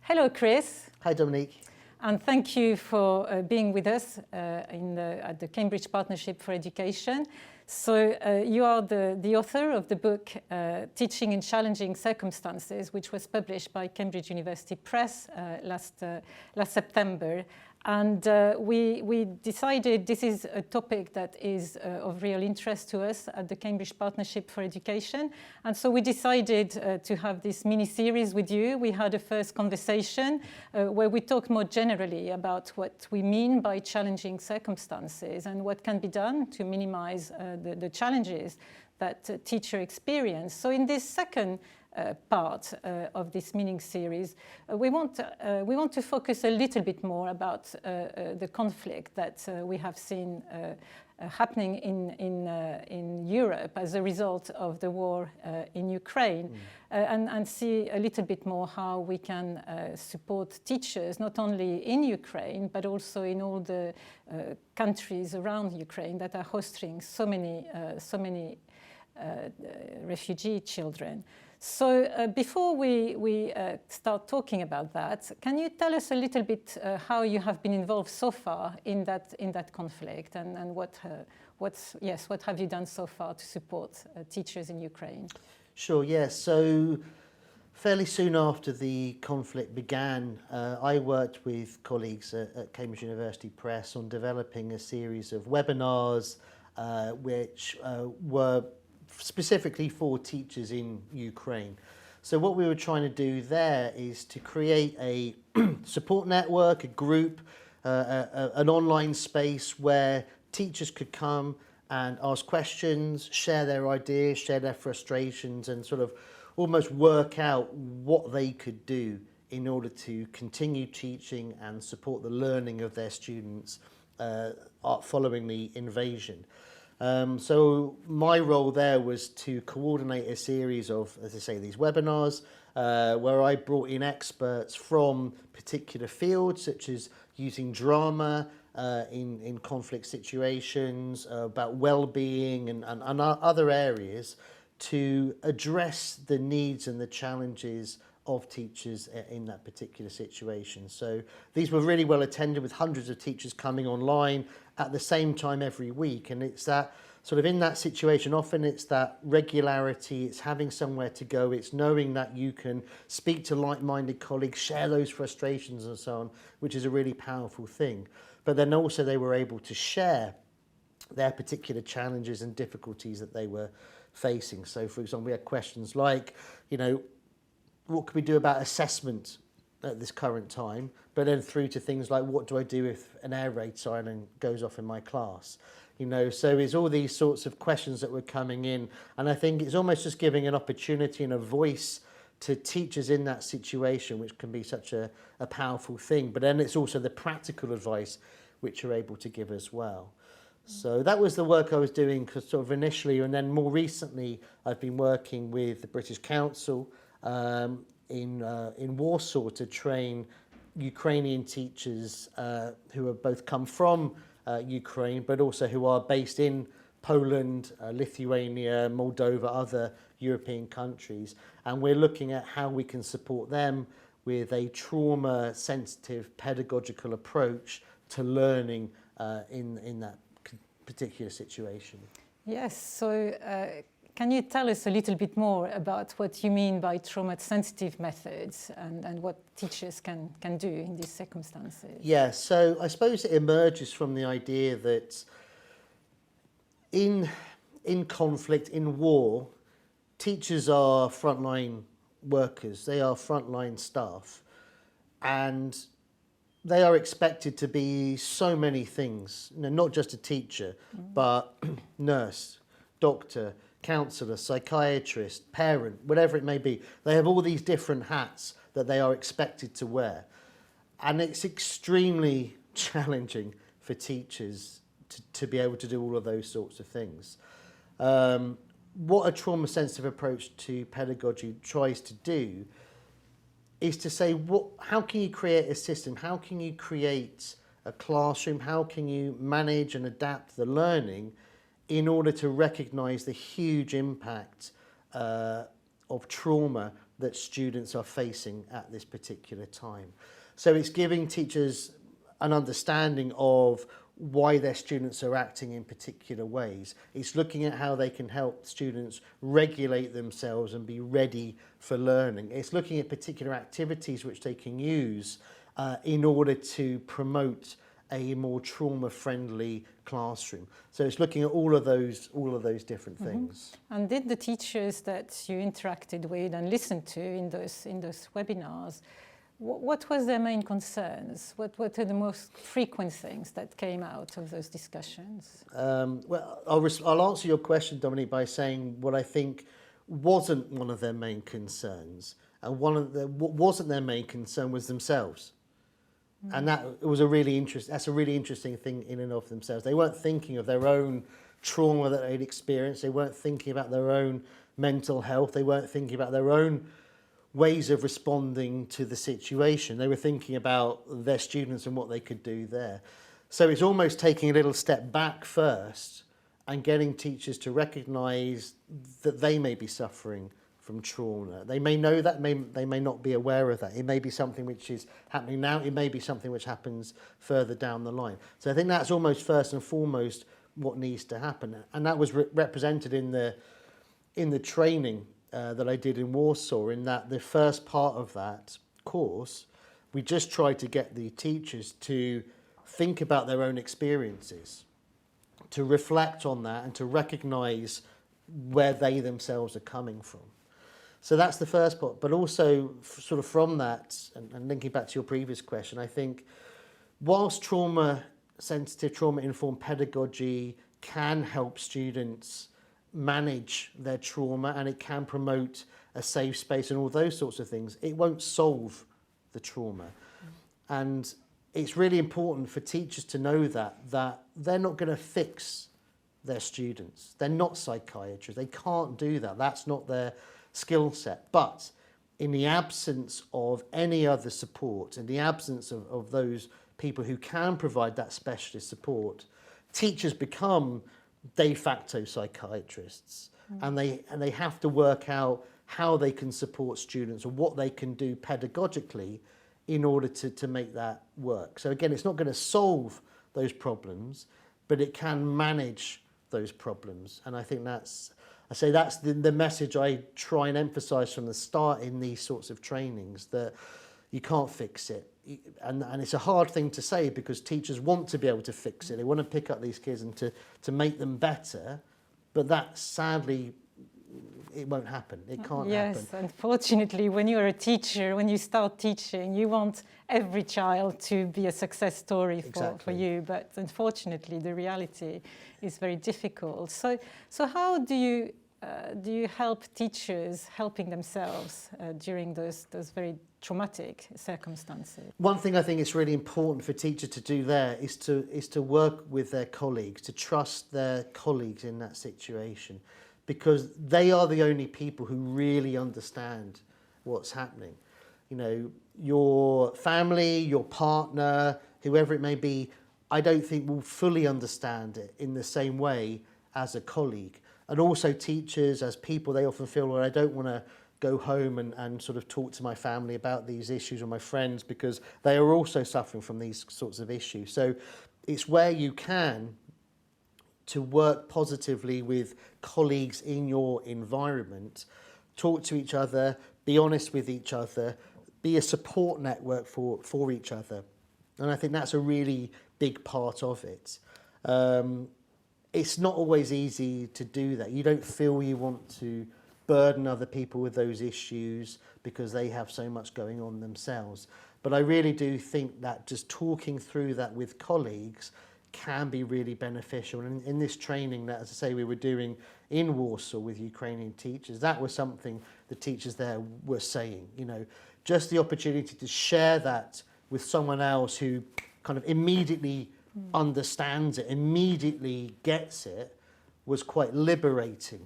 Hello, Chris. Hi, Dominique. And thank you for being with us at the Cambridge Partnership for Education. So you are the author of the book Teaching in Challenging Circumstances, which was published by Cambridge University Press last September. And we decided this is a topic that is of real interest to us at the Cambridge Partnership for Education. And so we decided to have this mini-series with you. We had a first conversation where we talked more generally about what we mean by challenging circumstances and what can be done to minimize the challenges that teachers experience. So in this second part of this mini series, we want to focus a little bit more about the conflict that we have seen happening in Europe as a result of the war in Ukraine, and see a little bit more how we can support teachers not only in Ukraine but also in all the countries around Ukraine that are hosting so many refugee children. So before we start talking about that, can you tell us a little bit how you have been involved so far in that conflict, and what have you done so far to support teachers in Ukraine? Sure, yes. So fairly soon after the conflict began, I worked with colleagues at Cambridge University Press on developing a series of webinars which were specifically for teachers in Ukraine. So what we were trying to do there is to create a support network, a group, an online space where teachers could come and ask questions, share their ideas, share their frustrations, and sort of almost work out what they could do in order to continue teaching and support the learning of their students following the invasion. So my role there was to coordinate a series of, as I say, these webinars where I brought in experts from particular fields, such as using drama in conflict situations, about well-being and other areas to address the needs and the challenges of teachers in that particular situation. So these were really well attended, with hundreds of teachers coming online at the same time every week. And it's that sort of, in that situation, often it's that regularity, it's having somewhere to go, it's knowing that you can speak to like-minded colleagues, share those frustrations and so on, which is a really powerful thing. But then also they were able to share their particular challenges and difficulties that they were facing. So for example, we had questions like, what can we do about assessment at this current time, but then through to things like, what do I do if an air raid siren goes off in my class? So it's all these sorts of questions that were coming in, and I think it's almost just giving an opportunity and a voice to teachers in that situation, which can be such a powerful thing. But then it's also the practical advice which you're able to give as well. So that was the work I was doing sort of initially, and then more recently I've been working with the British Council in Warsaw to train Ukrainian teachers who have both come from Ukraine but also who are based in Poland, Lithuania, Moldova, other European countries. And we're looking at how we can support them with a trauma-sensitive pedagogical approach to learning in that particular situation. Yes, so can you tell us a little bit more about what you mean by trauma-sensitive methods and what teachers can do in these circumstances? Yeah, so I suppose it emerges from the idea that in conflict, in war, teachers are frontline workers, they are frontline staff, and they are expected to be so many things, not just a teacher, but nurse, doctor, counsellor, psychiatrist, parent, whatever it may be. They have all these different hats that they are expected to wear. And it's extremely challenging for teachers to be able to do all of those sorts of things. What a trauma-sensitive approach to pedagogy tries to do is to say, how can you create a system? How can you create a classroom? How can you manage and adapt the learning in order to recognise the huge impact of trauma that students are facing at this particular time. So it's giving teachers an understanding of why their students are acting in particular ways. It's looking at how they can help students regulate themselves and be ready for learning. It's looking at particular activities which they can use in order to promote a more trauma-friendly classroom. So it's looking at all of those different things. And did the teachers that you interacted with and listened to in those webinars, what was their main concerns? What are the most frequent things that came out of those discussions? Well, I'll answer your question, Dominique, by saying what I think wasn't one of their main concerns, and what wasn't their main concern was themselves. And that was that's a really interesting thing in and of themselves. They weren't thinking of their own trauma that they'd experienced. They weren't thinking about their own mental health. They weren't thinking about their own ways of responding to the situation. They were thinking about their students and what they could do there. So it's almost taking a little step back first and getting teachers to recognise that they may be suffering from trauma. They may know that, they may not be aware of that. It may be something which is happening now, it may be something which happens further down the line. So I think that's almost first and foremost what needs to happen. And that was represented in the training that I did in Warsaw, in that the first part of that course, we just tried to get the teachers to think about their own experiences, to reflect on that and to recognise where they themselves are coming from. So that's the first part, but also sort of from that, and linking back to your previous question, I think whilst trauma-sensitive, trauma-informed pedagogy can help students manage their trauma and it can promote a safe space and all those sorts of things, it won't solve the trauma. And it's really important for teachers to know that they're not going to fix their students. They're not psychiatrists. They can't do that. That's not their skill set. But in the absence of any other support, in the absence of those people who can provide that specialist support, teachers become de facto psychiatrists, and they have to work out how they can support students or what they can do pedagogically in order to make that work. So again, it's not going to solve those problems, but it can manage those problems. And I think that's the message I try and emphasize from the start in these sorts of trainings, that you can't fix it. And it's a hard thing to say because teachers want to be able to fix it. They want to pick up these kids and to make them better, but that sadly, it won't happen. It can't happen. Yes, unfortunately, when you're a teacher, when you start teaching, you want every child to be a success story for you. But unfortunately, the reality is very difficult. So how do you help teachers helping themselves during those very traumatic circumstances? One thing I think it's really important for teachers to do there is to work with their colleagues, to trust their colleagues in that situation, because they are the only people who really understand what's happening. You know, your family, your partner, whoever it may be, I don't think will fully understand it in the same way as a colleague. And also teachers, as people, they often feel, well, I don't want to go home and sort of talk to my family about these issues or my friends because they are also suffering from these sorts of issues. So it's where you can to work positively with colleagues in your environment, talk to each other, be honest with each other, be a support network for each other. And I think that's a really big part of it. It's not always easy to do that. You don't feel you want to burden other people with those issues because they have so much going on themselves. But I really do think that just talking through that with colleagues can be really beneficial. And in this training that, as I say, we were doing in Warsaw with Ukrainian teachers, that was something the teachers there were saying, you know, just the opportunity to share that with someone else who kind of immediately understands it, immediately gets it, was quite liberating.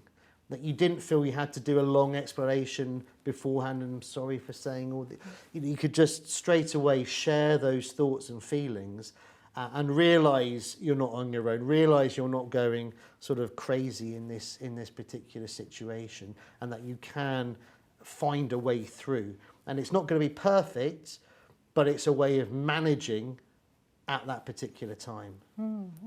That you didn't feel you had to do a long explanation beforehand, and I'm sorry for saying all the, you could just straight away share those thoughts and feelings and realise you're not on your own, realise you're not going sort of crazy in this particular situation, and that you can find a way through. And it's not going to be perfect, but it's a way of managing at that particular time.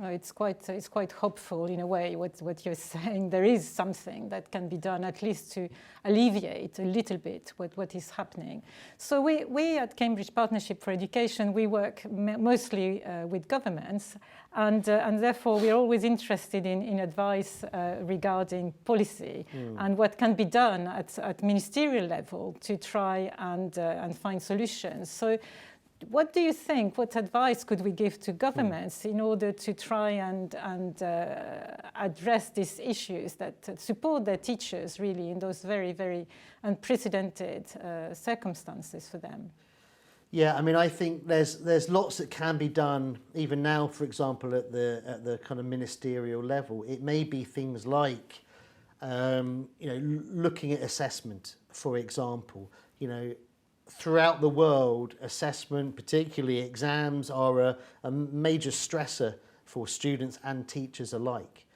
It's quite hopeful in a way what you're saying. There is something that can be done at least to alleviate a little bit what is happening. So we at Cambridge Partnership for Education, we work mostly with governments, and therefore we're always interested in advice regarding policy and what can be done at ministerial level to try and find solutions. So what do you think? What advice could we give to governments in order to try and address these issues that support their teachers really in those very, very unprecedented circumstances for them? Yeah, I mean, I think there's lots that can be done even now. For example, at the kind of ministerial level, it may be things like looking at assessment, for example. Throughout the world, assessment, particularly exams, are a major stressor for students and teachers alike.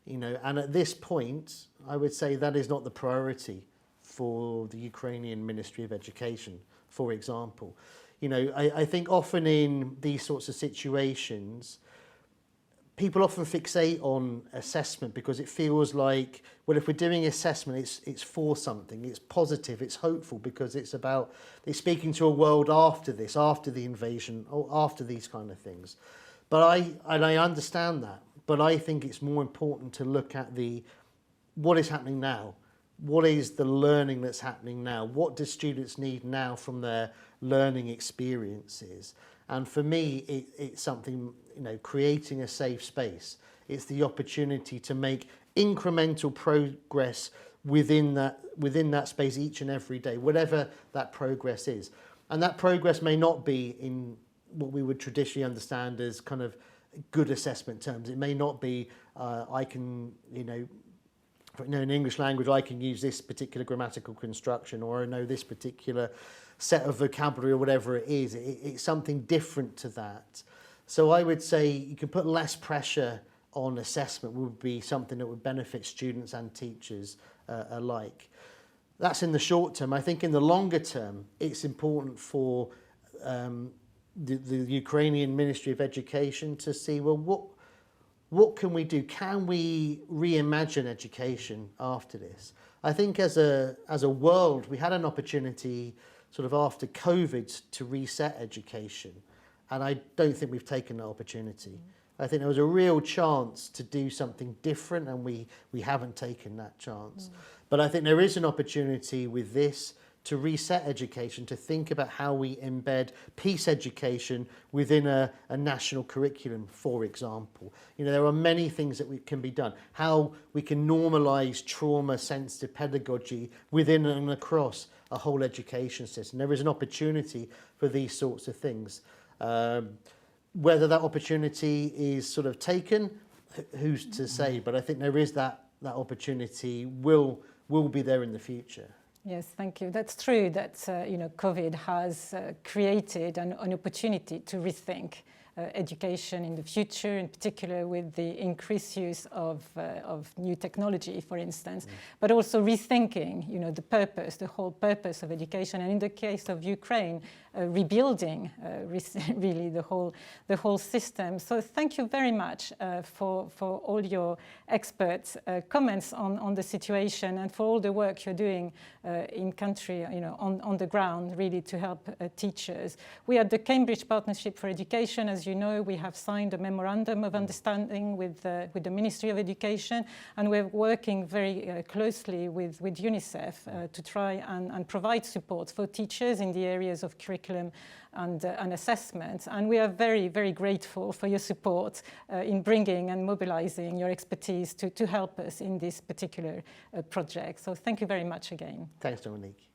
And at this point, I would say that is not the priority for the Ukrainian Ministry of Education, for example. I think often in these sorts of situations, people often fixate on assessment because it feels like, well, if we're doing assessment, it's for something, it's positive, it's hopeful, because it's speaking to a world after this, after the invasion, or after these kind of things. But I understand that, but I think it's more important to look at what is happening now. What is the learning that's happening now? What do students need now from their learning experiences? And for me, it's something, creating a safe space. It's the opportunity to make incremental progress within that space each and every day, whatever that progress is. And that progress may not be in what we would traditionally understand as kind of good assessment terms. It may not be, in English language, I can use this particular grammatical construction, or I know this particular set of vocabulary, or whatever it is. It's something different to that. So I would say you can put less pressure on assessment would be something that would benefit students and teachers alike. That's in the short term. I think in the longer term, it's important for the Ukrainian Ministry of Education to see, well, what can we do? Can we reimagine education after this? I think as a world, we had an opportunity sort of after COVID to reset education. And I don't think we've taken that opportunity. I think there was a real chance to do something different, and we haven't taken that chance. But I think there is an opportunity with this to reset education, to think about how we embed peace education within a national curriculum, for example. There are many things that can be done. How we can normalise trauma-sensitive pedagogy within and across a whole education system. There is an opportunity for these sorts of things. Whether that opportunity is sort of taken, who's to say? But I think there is that opportunity will be there in the future. Yes, thank you. That's true that COVID has created an opportunity to rethink education in the future, in particular with the increased use of new technology, for instance, but also rethinking, the whole purpose of education, and in the case of Ukraine, rebuilding really the whole system. So thank you very much for all your expert comments on the situation, and for all the work you're doing in country, on the ground, really to help teachers. We at the Cambridge Partnership for Education, as you know, we have signed a memorandum of understanding with the Ministry of Education, and we're working very closely with UNICEF to try and provide support for teachers in the areas of curriculum and assessment. And we are very, very grateful for your support in bringing and mobilizing your expertise to help us in this particular project. So thank you very much again. Thanks, Dominique.